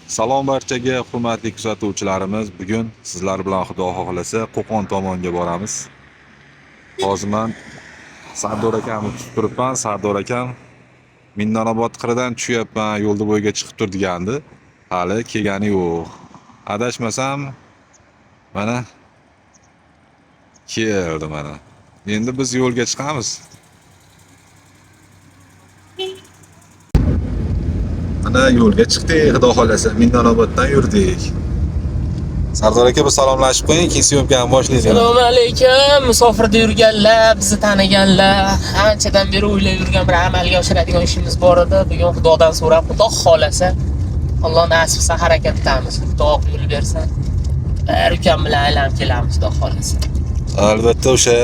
Salom barchaga hurmatli kuzatuvchilarimiz. Bugun sizlar bilan Xudo xohlasa Qo'qon tomonga boramiz. Hozir men Sardor akamni kutib turibman. Sardor akam Minnonobod qiridan tushyapman, yo'lda bo'yiga chiqib tur degandi. Hali kelgani yo'q. Adashmasam mana keldi mana. Endi biz yo'lga chiqamiz. Mana yo'lga chiqdik, Xudo xohlasa Minnonoboddan yurdik. Sardor aka bir salomlashib qo'ying, keyin syomkani boshlaymiz. Assalomu alaykum. Musofirda yurganlar, bizni taniganlar, anchadan beri o'ylab yurgan bir amalga oshiradigan ishimiz bor edi. Bugun Xudodan so'rab, Xudo xolasa, Alloh nasib qilsa harakat qilamiz. Xudo yo'l bersa, ukam bilan aylanib kelamiz, Xudo xolasa. Albatta o'sha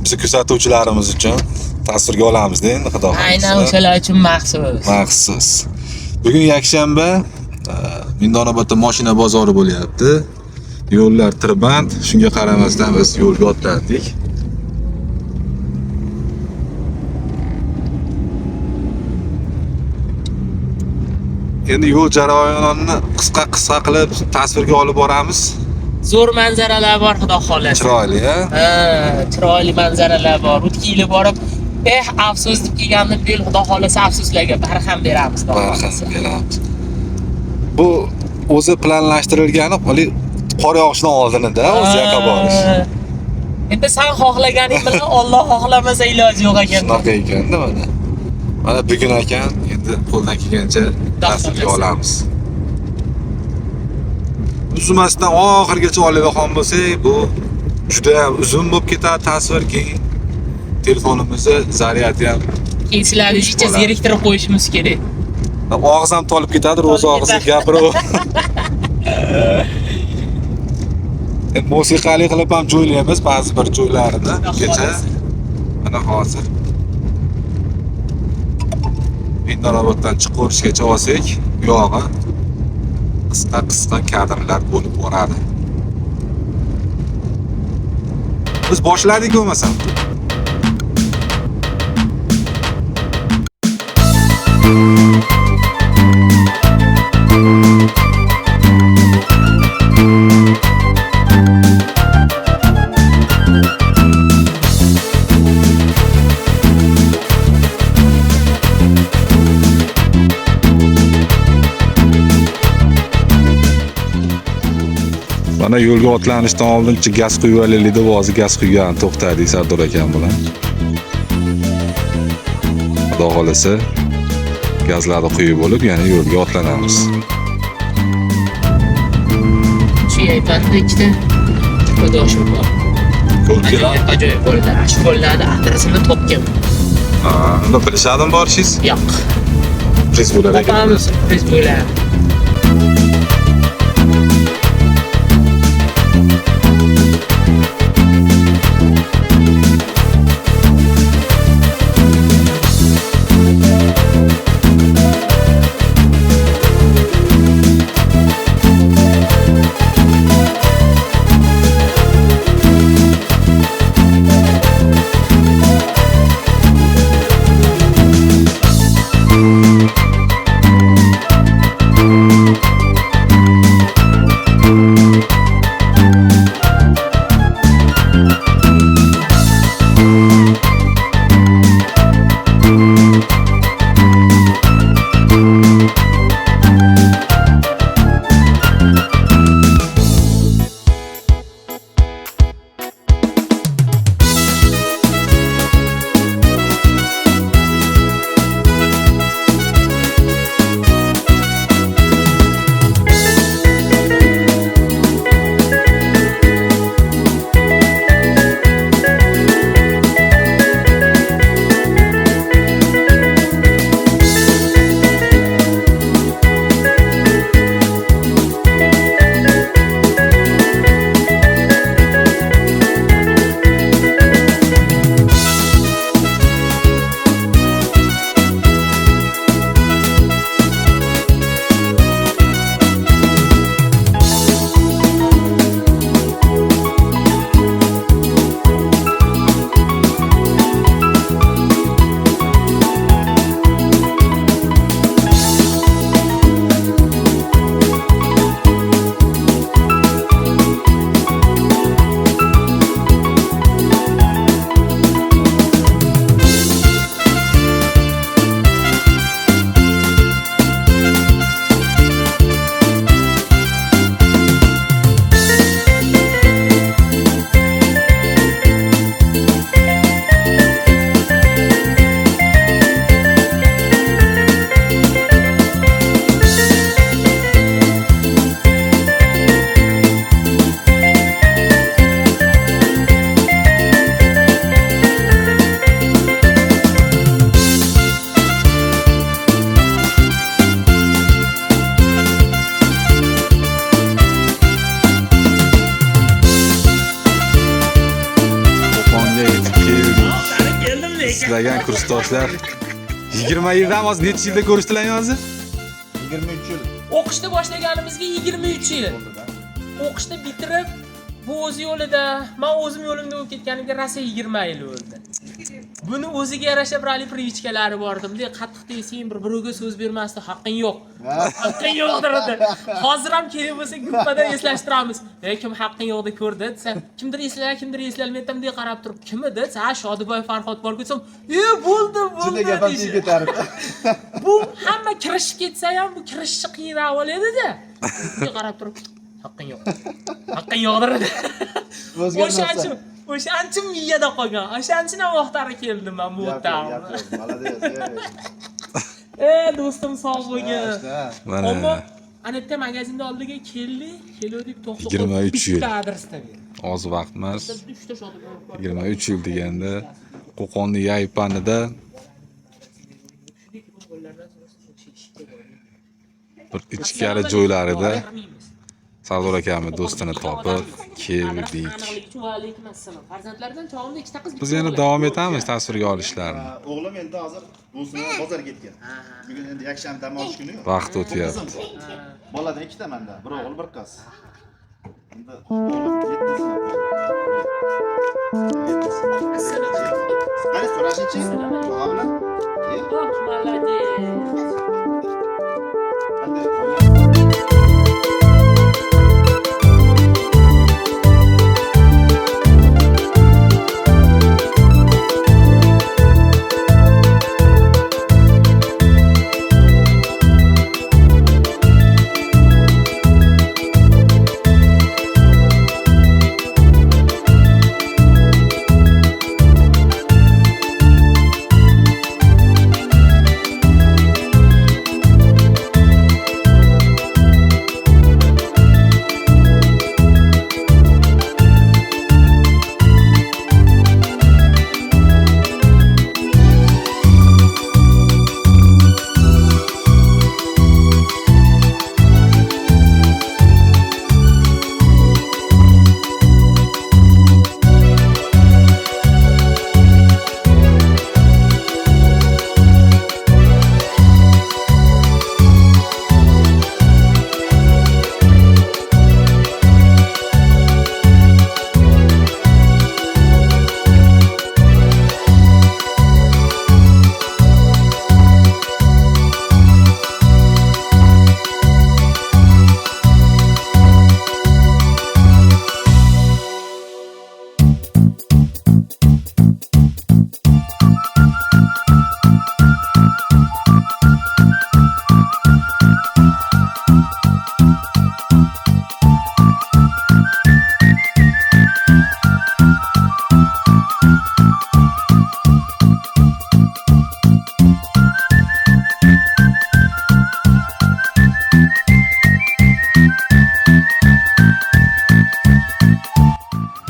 bizni kuzatuvchilarimiz uchun tasvirga olamiz-da endi Xudo xolasa. Aynan o'shalar uchun maxsus. Maxsus. Bugun yakshanba, Minnonobodda mashina bozori bo'lyapti. Yo'llar tirband, shunga qaramasdan biz yo'lga otlandik. Endi yo'l jarayonini qisqa qilib tasvirga olib boramiz. Zo'r manzaralar bor, Xudo xolasa. Chiroyli, ha? Chiroyli manzaralar bor. O'tkiyli borib, afsus deb kelgandim, yo'l Xudo xolasa afsuslarga barham beramiz, Xudo xolasa. Beramiz. Bu o'zi planlashtirilgani, qor yog'ishidan oldinida o'zi yoqqa borish. Endi sen xohlaganing bilan Alloh xohlamasa iloji yo'q ekan. Shunaqa ekan-da mana. Mana bugun ekan, endi qo'ldan kelgancha tasvirga olamiz. Uzmasdan oxirgacha oladigan bo'lsak, bu juda ham uzun bo'lib ketadi tasvir, keyin telefonimizni zaryadi ham Sizlarga zeriktirib qo'yishimiz kerak. Og'iz ham tolib ketadi, ro'za og'izga gapirib. Musiqali qilib ham joylaymiz ba'zi bir joylarini. Kecha mana hozir Minnonoboddan chiqishgacha olsak, yog'i qisqa kadrlar bo'lib boradi. Biz boshladik bo'lmasam. Mana yo'lga otlanishdan oldincha gaz quyib olaylik deb hozir gaz quygan to'xtadik Sardor akam bilan. Xudo xolasa gazlarni quyib bo'lib, yana yo'lga otlanamiz. Shu aytanda ikkita qo'doshim bor. Ajoyib bo'ldi. Shu qo'llarda adresini topgan. Unda bilishadimi borishingiz? Yo'q. Sürpriz bo'lar ekan. Topamiz, sürpriz bo'ladi. qadrlagan kursdoshlar. 20 yildan hozir necha yilda ko'rishdilar o'zi? 23 yil. O'qishni boshlaganimizga 23 yil. O'qishni bitirib bu o'z yo'lida, men o'zim yo'limda bo'lib ketganimga rosa 20 yil bo'ldi. Buni o'ziga yarasha bir ali privichkalari bor edi. Bunday qattiq desang, birovga so'z bermasdi, haqqing yo'q. Haqqing yo'q derdi. Hozir ham kerak bo'lsa gruppada eslashtiramiz. Kim haqqing yo'q deb ko'rdi desa, kimdir eslar, kimdir eslolmaydi deb qarab turib, kim edi? Ha, Shodiboy Farhod bor desam, bo'ldi, Juda gapirib ketardi. Bu hamma kirishib ketsa ham bu kirishni qiyinroq bo'ladi-da. Bunga qarab turib, haqqing yo'q. Haqqing yo'q derdi. O'shanchim miyada qolgan. O'shanchina vaqtlari keldim men bu yerda. Do'stim sog' bo'lgin. Ammo ana bitta magazinda oldiga keldik, to'xtab 23 yil. adresda berdi. Oz vaqt emas. 3 ta Shodiboy bor. 23 yil deganda Qo'qonning Yaypanida bir ichkari joylarida Sardor akamiz do'stini topib keldik. Alaykum assalom. Farzandlardan chog'imda 2 ta qiz. Biz yana davom etamiz tasvirga olishlarni. O'g'lim endi hozir do'stini bozorga ketgan. Bugun endi yakshanba dam olish kuni. Vaqt o'tyapti. Boladan 2 ta menda, bir o'g'il, bir qiz. Endi o'g'lim 7-sini. Qani so'rashingchi? Bog'a bilan.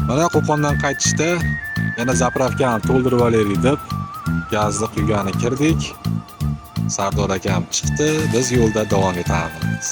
Mana Qo'qondan qaytishda yana zapravkani to'ldirib olaylik deb gazni quyganini kirdik. Sardor akam chiqdi, biz yo'lda davom etamiz.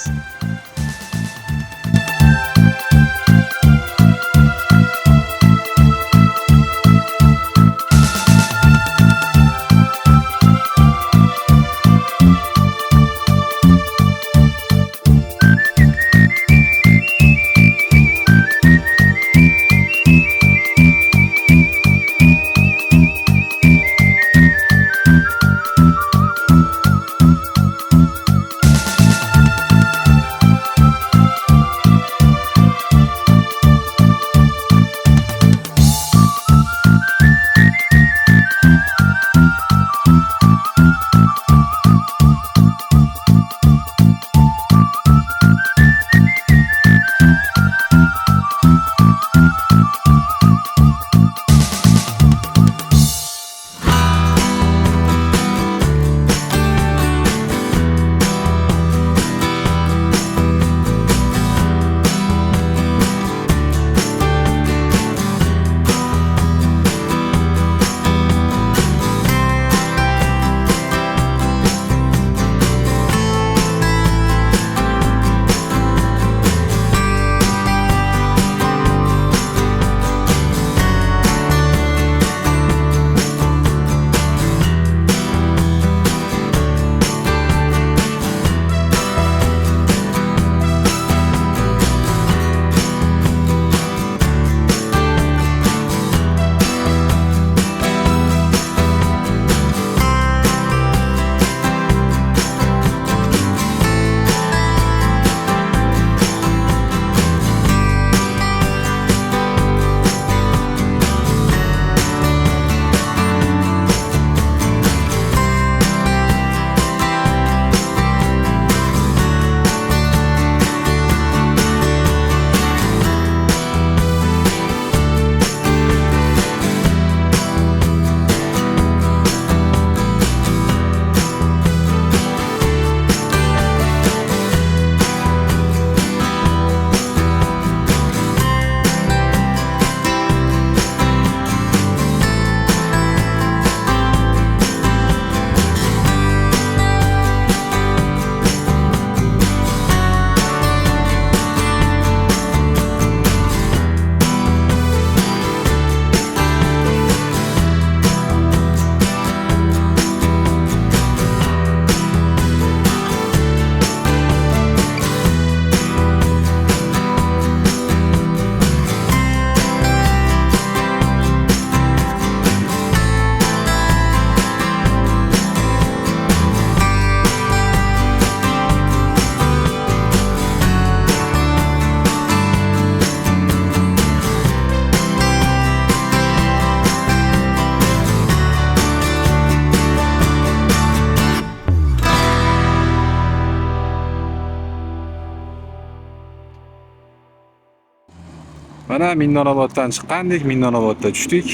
Mana Minnonoboddan chiqqandik, Minnonobodda tushdik.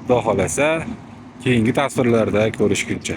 Xudo xolasa, keyingi tasvirlarda ko'rishguncha.